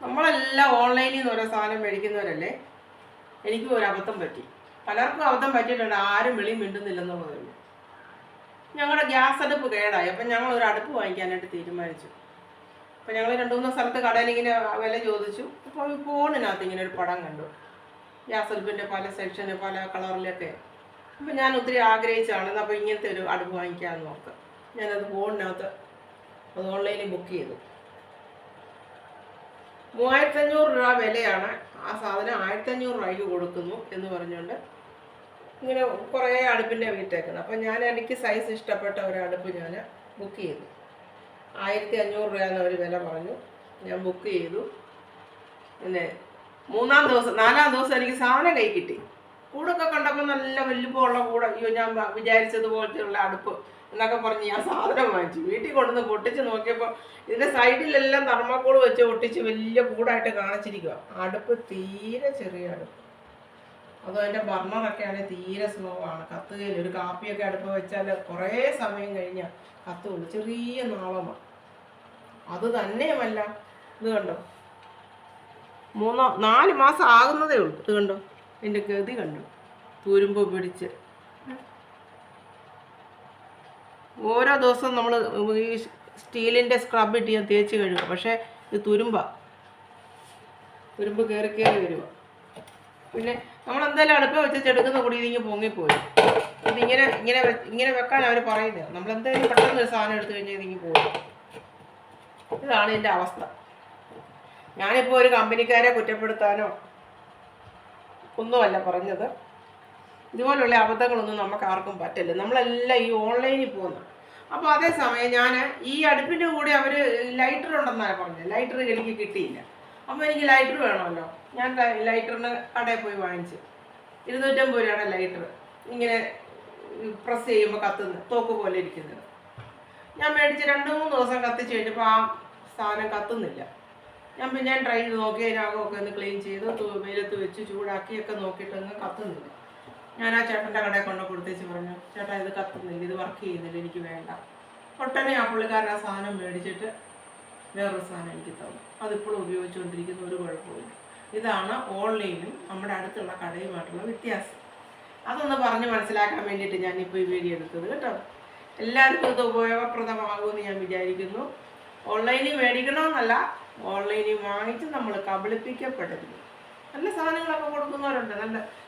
നമ്മളെല്ലാം ഓൺലൈനിൽ നിന്ന് ഓരോ സാധനം മേടിക്കുന്നവരല്ലേ. എനിക്കും ഒരു അബദ്ധം പറ്റി, പലർക്കും അബദ്ധം പറ്റിയിട്ടുണ്ട്. ആരും വെളി മിണ്ടുന്നില്ലെന്നുള്ളതേ. ഞങ്ങളുടെ ഗ്യാസ് അടുപ്പ് കേടായി. അപ്പം ഞങ്ങൾ ഒരു അടുപ്പ് വാങ്ങിക്കാനായിട്ട് തീരുമാനിച്ചു. അപ്പം ഞങ്ങൾ 2-3 സ്ഥലത്ത് കടയിൽ ഇങ്ങനെ വില ചോദിച്ചു. അപ്പോൾ ഫോണിനകത്ത് ഇങ്ങനെ ഒരു പടം കണ്ടു, ഗ്യാസ് അടുപ്പിൻ്റെ പല സെക്ഷന് പല കളറിലൊക്കെ. അപ്പം ഞാൻ ഒത്തിരി ആഗ്രഹിച്ചാണ്, അപ്പോൾ ഇങ്ങനത്തെ ഒരു അടുപ്പ് വാങ്ങിക്കാമെന്ന് ഓർത്ത് ഞാനത് ഫോണിനകത്ത് അത് ഓൺലൈനിൽ ബുക്ക് ചെയ്തു. 3500 രൂപ വിലയാണ്. ആ സാധനം 1500 രൂപയ്ക്ക് കൊടുക്കുന്നു എന്ന് പറഞ്ഞുകൊണ്ട് ഇങ്ങനെ കുറേ അടുപ്പിൻ്റെ വീട്ടേക്കുന്നത്. അപ്പം എനിക്ക് സൈസ് ഇഷ്ടപ്പെട്ട ഒരു അടുപ്പ് ഞാൻ ബുക്ക് ചെയ്തു. 1500 രൂപയെന്ന് അവർ വില പറഞ്ഞു. ഞാൻ ബുക്ക് ചെയ്തു. പിന്നെ 4-ാം ദിവസം എനിക്ക് സാധനം കൈ കിട്ടി. കൂടൊക്കെ കണ്ടപ്പോൾ നല്ല വലിപ്പമുള്ള കൂടെ. അയ്യോ, ഞാൻ വിചാരിച്ചതുപോലത്തെയുള്ള അടുപ്പ് എന്നൊക്കെ പറഞ്ഞ് ഞാൻ സാധനം വാങ്ങിച്ചു. വീട്ടിൽ കൊണ്ടുവന്ന് പൊട്ടിച്ച് നോക്കിയപ്പോൾ ഇതിൻ്റെ സൈഡിലെല്ലാം തെർമോക്കോൾ വെച്ച് ഒട്ടിച്ച് വലിയ കൂടായിട്ട് കാണിച്ചിരിക്കുക. അടുപ്പ് തീരെ ചെറിയ അടുപ്പ്. അതോ അതിൻ്റെ ബർണറൊക്കെ ആണെങ്കിൽ തീരെ സ്ലോ ആണ്. കത്തുകയിൽ ഒരു കാപ്പിയൊക്കെ അടുപ്പ് വെച്ചാൽ കുറേ സമയം കഴിഞ്ഞാൽ കത്തുള്ളൂ. ചെറിയ നാളമാണ്. അത് തന്നെയുമല്ല, ഇത് കണ്ടോ, 4 മാസം ആകുന്നതേ ഉള്ളൂ. ഇത് കണ്ടോ, എൻ്റെ ഗതി കണ്ടു. തുരുമ്പ് പിടിച്ച് ഓരോ ദിവസവും നമ്മൾ ഈ സ്റ്റീലിൻ്റെ സ്ക്രബ് ഇട്ട് ഞാൻ തേച്ച് കഴുകുക. പക്ഷേ ഇത് തുരുമ്പ് കയറി വരിക. പിന്നെ നമ്മളെന്തായാലും അടുപ്പ് വെച്ചെടുക്കുന്ന കൂടി ഇതിങ്ങനെ പൊങ്ങിപ്പോയി. ഇങ്ങനെ വെക്കാൻ അവർ പറയുന്നത്. നമ്മളെന്തായാലും പെട്ടെന്ന് ഒരു സാധനം എടുത്തു കഴിഞ്ഞാൽ ഇതിങ്ങനെ പോകും. ഇതാണ് എൻ്റെ അവസ്ഥ. ഞാനിപ്പോൾ ഒരു കമ്പനിക്കാരെ കുറ്റപ്പെടുത്താനോ ഒന്നുമല്ല പറഞ്ഞത്. ഇതുപോലുള്ള അബദ്ധങ്ങളൊന്നും നമുക്ക് ആർക്കും പറ്റില്ല. നമ്മളെല്ലാം ഈ ഓൺലൈനിൽ പോകുന്നു. അപ്പോൾ അതേസമയം ഞാൻ ഈ അടുപ്പിൻ്റെ കൂടെ അവർ ലൈറ്റർ ഉണ്ടെന്നാണ് പറഞ്ഞത്. ലൈറ്റർ എനിക്ക് കിട്ടിയില്ല. അപ്പോൾ എനിക്ക് ലൈറ്റർ വേണമല്ലോ. ഞാൻ ലൈറ്ററിന് കടയിൽ പോയി വാങ്ങിച്ചു. 250 രൂപയാണ് ലൈറ്റർ. ഇങ്ങനെ പ്രസ് ചെയ്യുമ്പോൾ കത്തുന്നത്, തോക്ക് പോലെ ഇരിക്കുന്നത്. ഞാൻ മേടിച്ച് 2-3 ദിവസം കത്തിച്ച് കഴിഞ്ഞപ്പോൾ ആ സാധനം കത്തുന്നില്ല. ഞാൻ ട്രൈ ചെയ്ത് നോക്കി. അതിനകമൊക്കെ ഒന്ന് ക്ലീൻ ചെയ്ത് വെയിലത്ത് വെച്ച് ചൂടാക്കിയൊക്കെ നോക്കിയിട്ടൊന്നും കത്തുന്നില്ല. ഞാൻ ആ ചേട്ടൻ്റെ കടയിൽ കൊണ്ട് കൊടുത്തേച്ച് പറഞ്ഞു, ചേട്ടാ ഇത് കത്തുന്നില്ല, ഇത് വർക്ക് ചെയ്യുന്നില്ല, എനിക്ക് വേണ്ട. ഒട്ടനെ ആ പുള്ളിക്കാരൻ ആ സാധനം മേടിച്ചിട്ട് വേറൊരു സാധനം എനിക്ക് തന്നു. അതിപ്പോഴും ഉപയോഗിച്ചുകൊണ്ടിരിക്കുന്ന ഒരു കുഴപ്പമില്ല. ഇതാണ് ഓൺലൈനും നമ്മുടെ അടുത്തുള്ള കടയുമായിട്ടുള്ള വ്യത്യാസം. അതൊന്ന് പറഞ്ഞ് മനസ്സിലാക്കാൻ വേണ്ടിയിട്ട് ഞാനിപ്പോൾ ഈ വീഡിയോ എടുത്തത് കേട്ടോ. എല്ലാവർക്കും ഇത് ഉപയോഗപ്രദമാകുമെന്ന് ഞാൻ വിചാരിക്കുന്നു. ഓൺലൈനിൽ മേടിക്കണമെന്നല്ല, ഓൺലൈനിൽ വാങ്ങിച്ച് നമ്മൾ കബളിപ്പിക്കപ്പെടരുത്. നല്ല സാധനങ്ങളൊക്കെ കൊടുക്കുന്നവരുണ്ട്.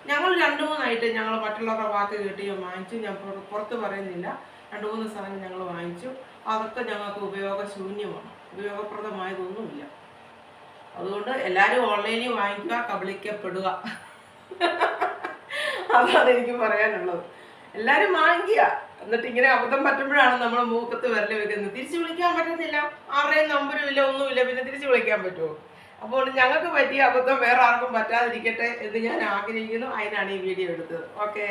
ഞങ്ങൾ 2-3 ഞങ്ങൾ മറ്റുള്ളവരുടെ വാക്ക് കേട്ട് ഞാൻ വാങ്ങിച്ചു. ഞാൻ പുറത്ത് പറയുന്നില്ല. 2-3 സാധനം ഞങ്ങൾ വാങ്ങിച്ചു. അതൊക്കെ ഞങ്ങൾക്ക് ഉപയോഗശൂന്യമാണ്, ഉപയോഗപ്രദമായതൊന്നുമില്ല. അതുകൊണ്ട് എല്ലാവരും ഓൺലൈനിൽ വാങ്ങിക്കുക, കബളിക്കപ്പെടുക. അതാണ് എനിക്ക് പറയാനുള്ളത്. എല്ലാവരും വാങ്ങിക്കുക. എന്നിട്ട് ഇങ്ങനെ അബദ്ധം പറ്റുമ്പോഴാണ് നമ്മൾ മൂക്കത്ത് വിരൽ വെക്കുന്നത്. തിരിച്ചു വിളിക്കാൻ പറ്റുന്നില്ല, ആരുടെയും നമ്പരും ഇല്ല, ഒന്നുമില്ല, പിന്നെ തിരിച്ചു വിളിക്കാൻ പറ്റുമോ? അപ്പോൾ ഞങ്ങൾക്ക് പറ്റിയ അബദ്ധം വേറെ ആർക്കും പറ്റാതിരിക്കട്ടെ എന്ന് ഞാൻ ആഗ്രഹിക്കുന്നു. അതിനാണ് ഈ വീഡിയോ എടുത്തത്. ഓക്കെ.